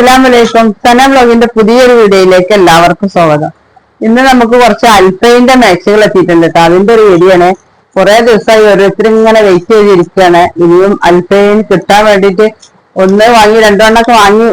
അസ്സലാമു അലൈക്കും. സന ബ്ലോഗിന്റെ പുതിയൊരു വീഡിയോയിലേക്ക് എല്ലാവർക്കും സ്വാഗതം. ഇന്ന് നമുക്ക് കുറച്ച് അൽഫൈന്റെ മാക്സികൾ എത്തിയിട്ടുണ്ട് കേട്ടോ. അതിന്റെ ഒരു വീഡിയോ ആണ്. കുറെ ദിവസമായി ഓരോരുത്തരും ഇങ്ങനെ വെയിറ്റ് ചെയ്തിരിക്കുകയാണ്. ഇനിയും അൽഫൈൻ കിട്ടാൻ വേണ്ടിയിട്ട് ഒന്ന് വാങ്ങി രണ്ടെണ്ണൊക്കെ വാങ്ങി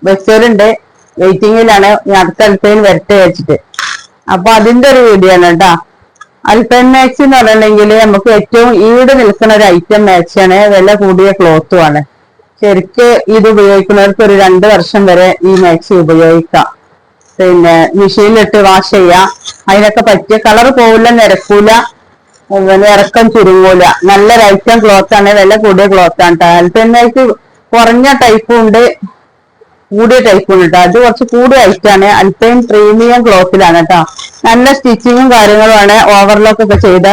വെച്ചവരുണ്ട്, വെയിറ്റിംഗിലാണ്. അടുത്ത അൽഫൈൻ വരട്ടെ വെച്ചിട്ട്. അപ്പൊ അതിന്റെ ഒരു വീഡിയോ ആണ് കേട്ടോ. അൽഫൈൻ മാക്സി എന്ന് പറഞ്ഞിട്ടുണ്ടെങ്കിൽ നമുക്ക് ഏറ്റവും ഈട് നിൽക്കുന്ന ഒരു ഐറ്റം മാക്സിയാണ്. വില കൂടിയ ക്ലോത്തും ആണ്. ശരിക്ക് ഇത് ഉപയോഗിക്കുന്നവർക്ക് ഒരു 2 വർഷം വരെ ഈ മാക്സി ഉപയോഗിക്കാം. പിന്നെ മെഷീനിലിട്ട് വാഷ് ചെയ്യാം. അതിനൊക്കെ പറ്റിയ കളർ പോവില്ല, നിരക്കൂല, ഇറക്കം ചുരുങ്ങൂല. നല്ലൊരു ഐറ്റം ക്ലോത്ത് ആണ്, വില കൂടിയ ക്ലോത്ത് ആണ്. അൽഫൈൻ മാക്സി കുറഞ്ഞ ടൈപ്പും ഉണ്ട്, കൂടിയ ടൈപ്പും ഉണ്ട്. അത് കുറച്ച് കൂടിയ ഐറ്റാണ്. അൽഫൈൻ പ്രീമിയം ക്ലോത്തിലാണ് കേട്ടോ. നല്ല സ്റ്റിച്ചിങ്ങും കാര്യങ്ങളുമാണ്. ഓവർലോക്ക് ഒക്കെ ചെയ്ത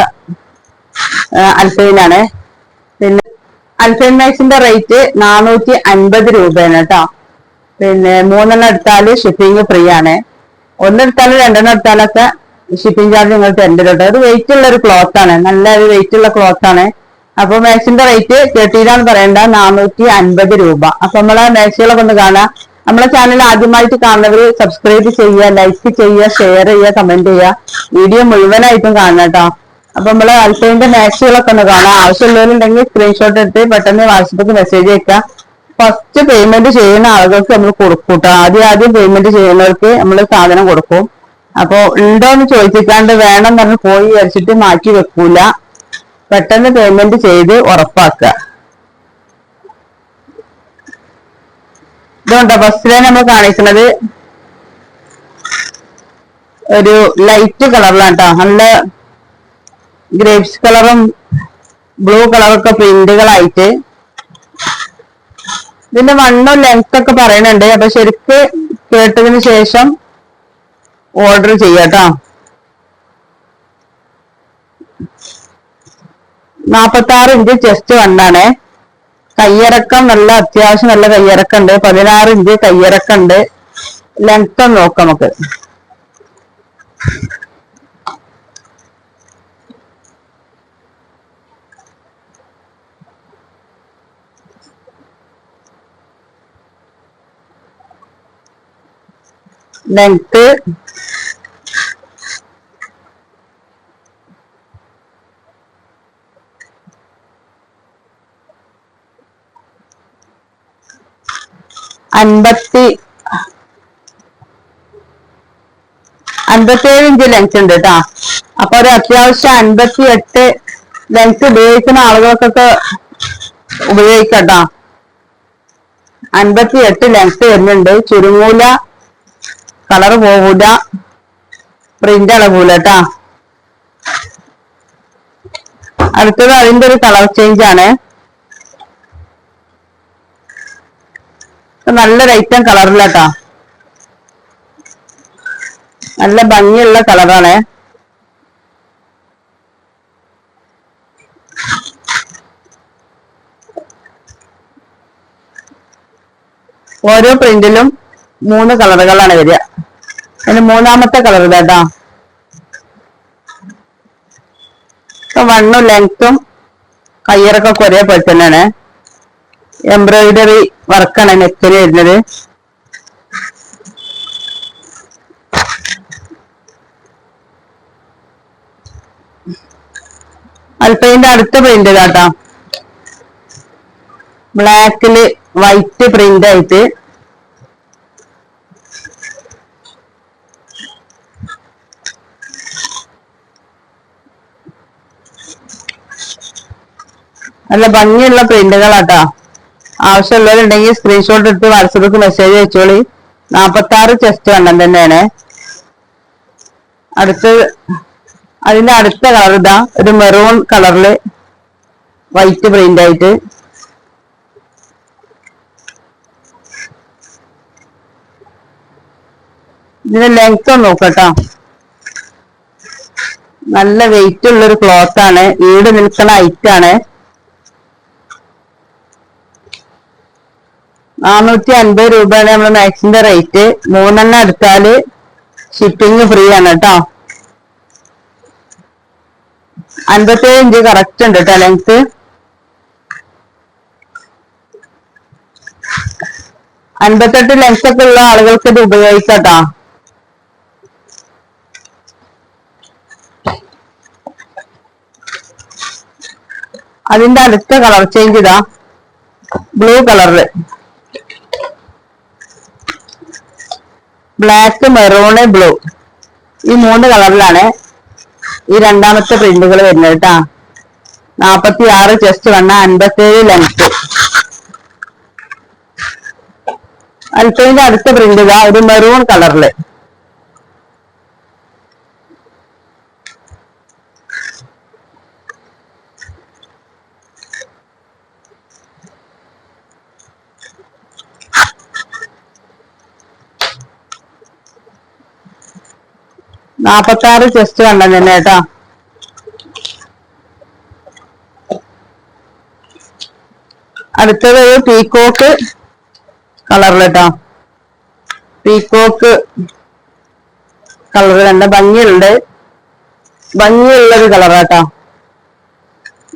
അൽഫൈനാണ്. പിന്നെ അൽഫൈൻ മാക്സിന്റെ റേറ്റ് 450 രൂപയാണ് കേട്ടോ. പിന്നെ 3 എടുത്താല് ഷിപ്പിംഗ് ഫ്രീ ആണ്. 1 എടുത്താലും 2 എടുത്താലൊക്കെ ഷിപ്പിംഗ് ചാർജ് നിങ്ങൾ തരേണ്ടി കേട്ടോ. ഒരു വെയിറ്റ് ഉള്ള ഒരു ക്ലോത്ത് ആണ്, നല്ല ഒരു വെയിറ്റ് ഉള്ള ക്ലോത്ത് ആണ്. അപ്പൊ മാക്സിന്റെ റേറ്റ് കേട്ടില്ലാന്ന് പറയണ്ട, 450 രൂപ. അപ്പൊ നമ്മളെ മാക്സികളൊക്കെ ഒന്ന് കാണാം. നമ്മളെ ചാനൽ ആദ്യമായിട്ട് കാണുന്നവര് സബ്സ്ക്രൈബ് ചെയ്യുക, ലൈക്ക് ചെയ്യുക, ഷെയർ ചെയ്യുക, കമന്റ് ചെയ്യുക. വീഡിയോ മുഴുവനായിട്ടും കാണണം കേട്ടോ. അപ്പൊ നമ്മള് അൽഫൈന്റെ മാക്സികളൊക്കെ ഒന്ന് കാണാം. ആവശ്യമുള്ളവരുണ്ടെങ്കിൽ സ്ക്രീൻഷോട്ട് എടുത്ത് പെട്ടെന്ന് വാട്സപ്പിൽ മെസ്സേജ് അയക്കാം. ഫസ്റ്റ് പേയ്മെന്റ് ചെയ്യുന്ന ആളുകൾക്ക് നമ്മൾ കൊടുക്കും കേട്ടോ. ആദ്യം പേയ്മെന്റ് ചെയ്യുന്നവർക്ക് നമ്മൾ സാധനം കൊടുക്കും. അപ്പൊ ഉണ്ടോന്ന് ചോദിച്ചിട്ടാണ്ട് വേണം പറഞ്ഞ് പോയി വിചാരിച്ചിട്ട് മാറ്റി വെക്കൂല. പെട്ടെന്ന് പേയ്മെന്റ് ചെയ്ത് ഉറപ്പാക്കുക. ഇതുകൊണ്ടോ ഫസ്റ്റിലാണ് നമ്മൾ കാണിക്കുന്നത് ഒരു ലൈറ്റ് കളറിലാണ് കേട്ടോ. നല്ല ഗ്രേപ്സ് കളറും ബ്ലൂ കളറൊക്കെ പ്രിന്റുകളായിട്ട്. ഇതിന്റെ വണ്ണും ലെങ്ത് ഒക്കെ പറയുന്നുണ്ട്. അപ്പൊ ശരിക്ക് കേട്ടതിന് ശേഷം ഓർഡർ ചെയ്യാട്ടോ. 46 ഇഞ്ച് ചെസ്റ്റ് വണ്ണാണ്. കയ്യിറക്കം നല്ല അത്യാവശ്യം നല്ല കയ്യിറക്കം ഉണ്ട്. 16 ഇഞ്ച് കയ്യിറക്കം ഉണ്ട്. ലെങ്ത് നോക്കാം നമുക്ക്. ലെങ്ത് 57 ഇഞ്ച് ലെങ്ത് ഉണ്ട് കേട്ടോ. അപ്പൊ ഒരു അത്യാവശ്യം 58 ലെങ്ത് ഉപയോഗിക്കുന്ന ആളുകൾക്കൊക്കെ ഉപയോഗിക്കട്ടോ. 58 ലെങ്ത് വരുന്നുണ്ട്. ചുരുങ്ങൂല, കളർ പോകൂല, പ്രിന്റ് അളകൂല കേട്ടാ. അടുത്തത് അതിന്റെ ഒരു കളർ ചേഞ്ച് ആണ്. നല്ലൊരു ഐറ്റം കളറിലാട്ടാ. നല്ല ഭംഗിയുള്ള കളറാണ്. ഓരോ പ്രിന്റിലും 3 കളറുകളാണ് വരിക. അതിന് 3ാമത്തെ കളർ ഇതാട്ടാ. വണ്ണും ലെങ്ത്തും കയ്യിറക്കൊക്കെ ഒരേപോലെ തന്നെയാണ്. എംബ്രോയിഡറി വർക്കാണ് നെക്കിന് വരുന്നത്. അൽഫൈന്റെ അടുത്ത പ്രിന്റ് ഇതാട്ടാ. ബ്ലാക്കില് വൈറ്റ് പ്രിന്റ് ആയിട്ട് നല്ല ഭംഗിയുള്ള പ്രിന്റുകളാട്ടാ. ആവശ്യമുള്ളവരുണ്ടെങ്കിൽ സ്ക്രീൻഷോട്ട് എടുത്ത് വാട്സപ്പിൽ മെസ്സേജ് അയച്ചോളി. 46 ചെസ്റ്റ് വണ്ണം തന്നെയാണ്. അതിന്റെ അടുത്ത കളർ ഇതാ, ഒരു മെറൂൺ കളറില് വൈറ്റ് പ്രിന്റ് ആയിട്ട്. ഇതിന്റെ ലെങ്ത് ഒന്ന് നോക്കട്ടോ. നല്ല വെയിറ്റ് ഉള്ളൊരു ക്ലോത്ത് ആണ്, ഈട് നിൽക്കുന്ന ഐറ്റാണ്. 450 രൂപയാണ് നമ്മുടെ മാക്സിന്റെ റേറ്റ്. 3 എടുത്താല് ഷിപ്പിംഗ് ഫ്രീ ആണ് കേട്ടോ. 57 ഇഞ്ച് കറക്റ്റ് ഉണ്ട് കേട്ടോ ലെങ്ത്. 58 ലെങ്ത് ഒക്കെ ഉള്ള ആളുകൾക്ക് ഇത് ഉപയോഗിക്കാട്ടോ. അതിന്റെ അടുത്ത കളർ ചേഞ്ച് ഇതാ, ബ്ലൂ കളറില്, ബ്ലാക്ക്, മെറൂണ്, ബ്ലൂ, ഈ 3 കളറിലാണ് ഈ രണ്ടാമത്തെ പ്രിന്റുകൾ വരുന്നത് കേട്ടാ. 46 ചെസ്റ്റ് വണ്ണ, 57 ലെങ്ത്. അൽപ്പൈന്റെ അടുത്ത പ്രിന്റ് ഇതാ, ഒരു മെറൂൺ കളറില്, നാപ്പത്താറ് ചെസ്റ്റ് കണ്ടം തന്നെ കേട്ടാ. അടുത്തത് പീക്കോക്ക് കളറിൽ കേട്ടോ. പീക്കോക്ക് കളർ നല്ല ഭംഗിയുള്ളൊരു കളറാട്ടോ,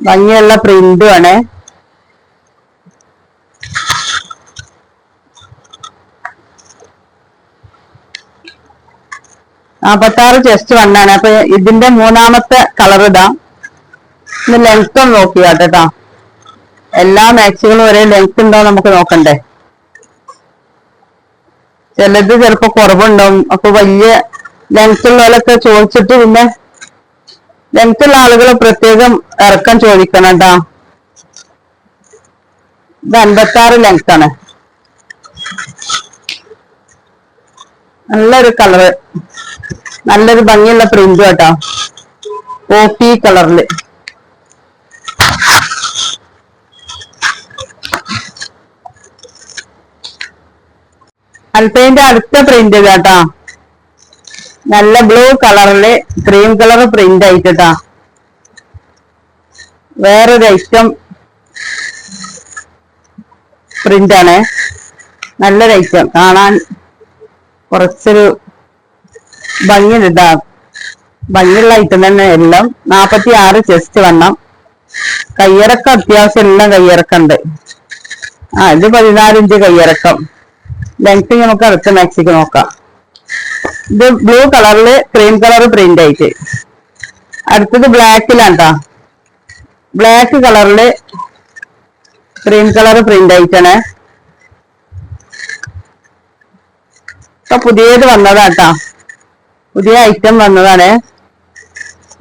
ഭംഗിയുള്ള പ്രിന്റും ആണ്. നാപ്പത്താറ് ചെസ്റ്റ് വണ്ണാണ്. അപ്പൊ ഇതിന്റെ മൂന്നാമത്തെ കളർ ഇതാ. ഇന്ന് ലെങ്ത് ഒന്ന് നോക്കിയാട്ടോ. എല്ലാ മാക്സികളും ഒരേ ലെങ്ത് ഉണ്ടോ നമുക്ക് നോക്കണ്ടേ. ചിലത് ചിലപ്പോ കുറവുണ്ടാവും. അപ്പൊ വലിയ ലെങ്ത് ഉള്ളവരൊക്കെ ചോദിച്ചിട്ട് പിന്നെ ലെങ്ത് ഉള്ള ആളുകൾ പ്രത്യേകം ഇറക്കം ചോദിക്കണം കേട്ടാ. ഇത് 56 ലെങ്ത് ആണ്. നല്ലൊരു കളറ്, നല്ലൊരു ഭംഗിയുള്ള പ്രിന്റ് കേട്ടോ, കോഫി കളറില്. അൽപ്പൈന്റെ അടുത്ത പ്രിന്റ് കേട്ടാ, നല്ല ബ്ലൂ കളറില് ക്രീം കളർ പ്രിന്റ് ആയിട്ടാ. വേറൊരു ഐറ്റം പ്രിന്റ് ആണ്, നല്ലൊരു ഐറ്റം, കാണാൻ കുറച്ചൊരു ഭംഗിയുണ്ടാ. ഭംഗിയുള്ള ഐറ്റം തന്നെ എല്ലാം. 46 ചെസ്റ്റ് വണ്ണം, കയ്യിറക്കം അത്യാവശ്യം എല്ലാം കയ്യിറക്കുണ്ട്. ഇത് 14 ഇഞ്ച് കയ്യിറക്കം. ലെങ്ത് നമുക്ക് അടുത്ത മാക്സിക്ക് നോക്കാം. ഇത് ബ്ലൂ കളറില് ക്രീം കളർ പ്രിന്റ് ആയിട്ട്. അടുത്തത് ബ്ലാക്കിലാണ് ട്ടാ. ബ്ലാക്ക് കളറില് ക്രീം കളർ പ്രിന്റ് ആയിട്ടാണ്. ഇപ്പൊ പുതിയത് വന്നതാട്ടാ, പുതിയ ഐറ്റം വന്നതാണ്.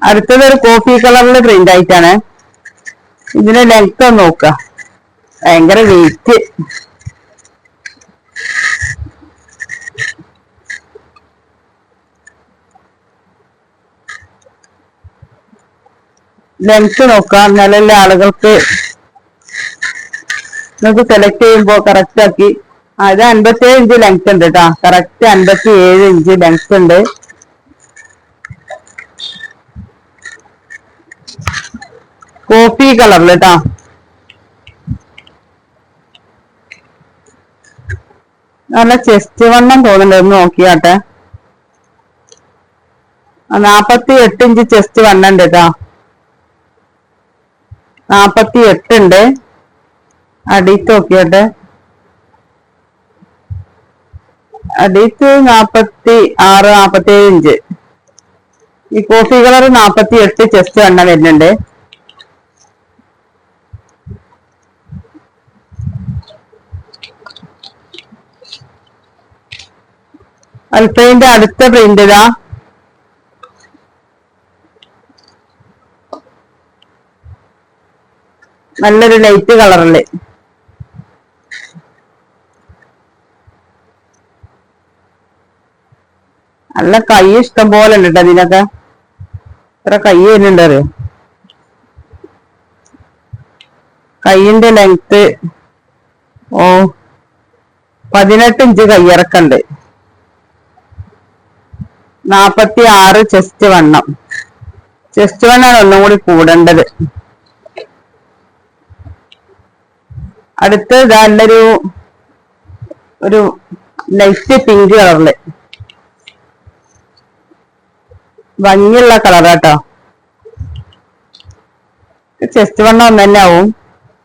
അടുത്തത് ഒരു കോഫി കളറില് പ്രിന്റ് ആയിട്ടാണ്. ഇതിന്റെ ലെങ്ത് ഒന്ന് നോക്ക, ഭയങ്കര വെയിറ്റ്. ലെങ്ത് നോക്കാം, എന്നാലല്ലേ ആളുകൾക്ക് നമുക്ക് സെലക്ട് ചെയ്യുമ്പോ കറക്റ്റ് ആക്കി. ഇത് 57 ഇഞ്ച് ലെങ്ത് ഉണ്ട് കേട്ടാ, കറക്റ്റ് 57 ഇഞ്ച് ലെങ്ത് ഉണ്ട്. കോഫി കളറിൽ കേട്ടാ. നല്ല ചെസ്റ്റ് വണ്ണം തോന്നുന്നുണ്ട്, ഒന്ന് നോക്കിയാട്ടെ. 48 ഇഞ്ച് ചെസ്റ്റ് വണ്ണം ഉണ്ട് കേട്ടാ, 48 ഉണ്ട്. അടിത്ത് നോക്കിയാട്ടെ, അടിത്ത് 46, 47 ഇഞ്ച്. ഈ കോഫി കളർ 48 ചെസ്റ്റ് വണ്ണം വരുന്നുണ്ട്. അൽപ്പൈന്റെ അടുത്ത പ്രിന്റ് ഇതാ, നല്ലൊരു ലൈറ്റ് കളറില്. നല്ല കൈ ഇഷ്ടം പോലെ ഉണ്ട് കേട്ടോ അതിനൊക്കെ. എത്ര കൈ വരുന്നുണ്ട് അറിയോ. കൈയിന്റെ ലെങ്ത് 18 ഇഞ്ച് കയ്യിറക്കുണ്ട്. 46 ചെസ്റ്റ് വണ്ണം. ചെസ്റ്റ് വണ്ണാണ് ഒന്നും കൂടി കൂടേണ്ടത്. അടുത്ത് നല്ലൊരു ലൈറ്റ് പിങ്ക് കളറില് ഭംഗിയുള്ള കളറാട്ടോ. ചെസ്റ്റ് വണ്ണം ഒന്ന് തന്നെ ആവും.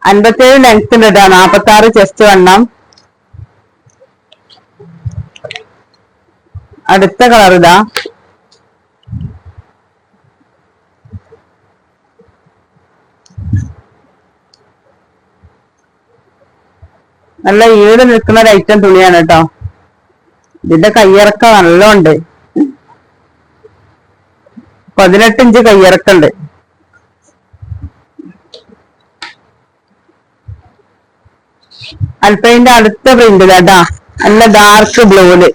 57 ലെങ്ത് ഉണ്ട് കേട്ടോ, 46 ചെസ്റ്റ് വണ്ണം. അടുത്ത കളർ ഇതാ. നല്ല ഈട് നിൽക്കുന്ന ഒരു ഐറ്റം തുണിയാണ് കേട്ടോ. ഇതിന്റെ കയ്യിറക്കം നല്ലോണ്ട്. 18 ഇഞ്ച് കയ്യിറക്കുണ്ട്. അൽപ്പൈന്റെ അടുത്ത പ്രിന്റ് കേട്ടാ, നല്ല ഡാർക്ക് ബ്ലൂല്.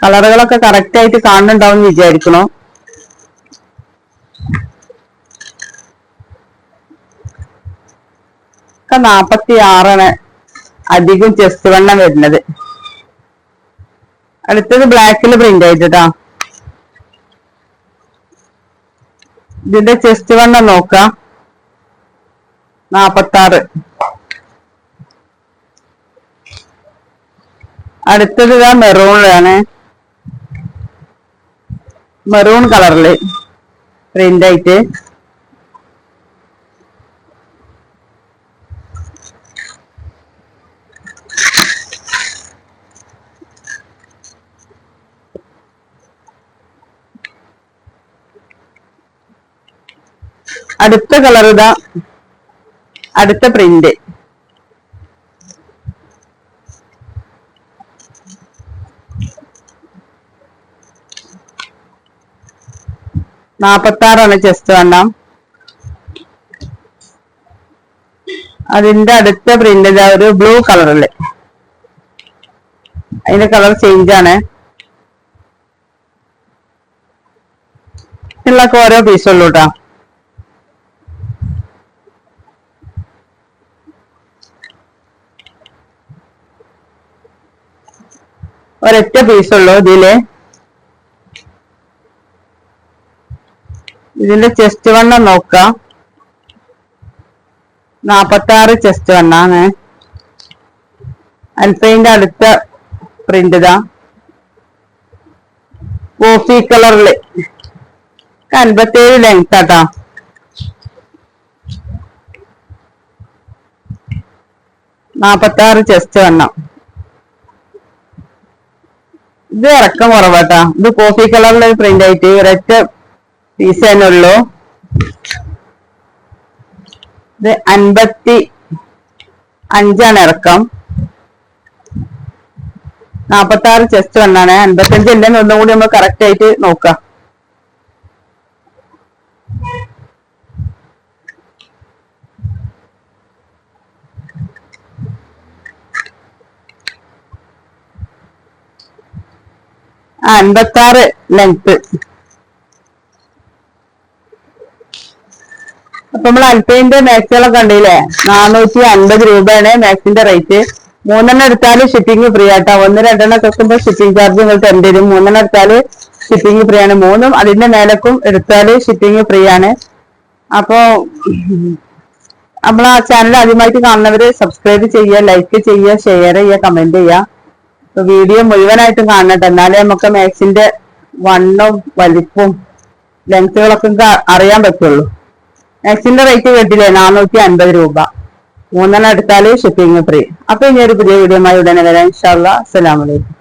കളറുകളൊക്കെ കറക്റ്റ് ആയിട്ട് കാണുന്നുണ്ടാവും വിചാരിക്കണോ. ഒക്കെ 46 അധികം ചെസ്റ്റ് വണ്ണം വരുന്നത്. അടുത്തത് ബ്ലാക്കിൽ പ്രിന്റ് ആയിട്ടാ. ഇതിന്റെ ചെസ്റ്റ് വണ്ണം നോക്കാം, 46. അടുത്തത് ഇതാ മെറൂണിലാണ്. മെറൂൺ കളറില് പ്രിന്റ് ആയിട്ട്. അടുത്ത കളർ ഇതാ, അടുത്ത പ്രിന്റ്. നാപ്പത്താറാണ് ചെസ്റ്റ് വണ്ണം. അതിന്റെ അടുത്ത പ്രിന്റ് ഇതാ ഒരു ബ്ലൂ കളറില്. അതിന്റെ കളർ ചേഞ്ച് ആണ്. ഇതിലൊക്കെ ഓരോ പീസുള്ളൂ കേട്ടോ. ഒരൊറ്റ പീസുള്ളൂ ഇതില്. ഇതിന്റെ ചെസ്റ്റ് വണ്ണം നോക്കാം, 46 ചെസ്റ്റ് വണ്ണാണ്. അൽപ്പൈന്റെ അടുത്ത പ്രിന്റ് ഇതാ കോഫി കളറില്. 57 ലെങ്ത് ആട്ടാ. നാപ്പത്താറ് ചെസ്റ്റ് വണ്ണം. ഇത് ഇറക്കം കുറവാട്ടാ. ഇത് കോഫി കളറിലെ പ്രിന്റ് ആയിട്ട് ഒരൊറ്റ പീസ് തന്നെ ഉള്ളൂ. ഇത് 55 ഇറക്കം. 46 ചെസ്റ്റ് വണ്ണാണ്. 55 ഇല്ലെന്ന് ഒന്നും കൂടി നമ്മൾ കറക്റ്റ് ആയിട്ട് നോക്കാം. ആ 56 ലെങ്ത്. അപ്പൊ നമ്മൾ അൽപ്പൈന്റെ മാക്സികളൊക്കെ കണ്ടില്ലേ, 450 രൂപയാണ് മാക്സിന്റെ റേറ്റ്. 3 എടുത്താല് ഷിപ്പിംഗ് ഫ്രീ ആട്ടോ. 1-2 വെക്കുമ്പോൾ ഷിപ്പിംഗ് ചാർജ് നിങ്ങൾ തരേണ്ടി വരും. 3 എടുത്താല് ഷിപ്പിംഗ് ഫ്രീ ആണ്. 3 അതിന്റെ മേലക്കും എടുത്താല് ഷിപ്പിംഗ് ഫ്രീ ആണ്. അപ്പോ നമ്മളാ ചാനൽ ആദ്യമായിട്ട് കാണുന്നവര് സബ്സ്ക്രൈബ് ചെയ്യുക, ലൈക്ക് ചെയ്യുക, ഷെയർ ചെയ്യുക, കമന്റ് ചെയ്യുക. അപ്പൊ വീഡിയോ മുഴുവനായിട്ടും കാണട്ടെ, എന്നാലേ നമുക്ക് മാക്സിന്റെ വണ്ണവും വലിപ്പവും ലെങ്ത്തുകളൊക്കെ അറിയാൻ പറ്റുള്ളൂ. മാക്സിന്റെ റേറ്റ് കേട്ടില്ലേ, 450 രൂപ. 3 എടുത്താല് ഷിപ്പിംഗ് ഫ്രീ. അപ്പൊ ഇനി ഒരു പുതിയ വീഡിയോ ഉടനെ വരാം. ഇൻഷാ അല്ലാഹ്. അസ്സലാമു അലൈക്കും.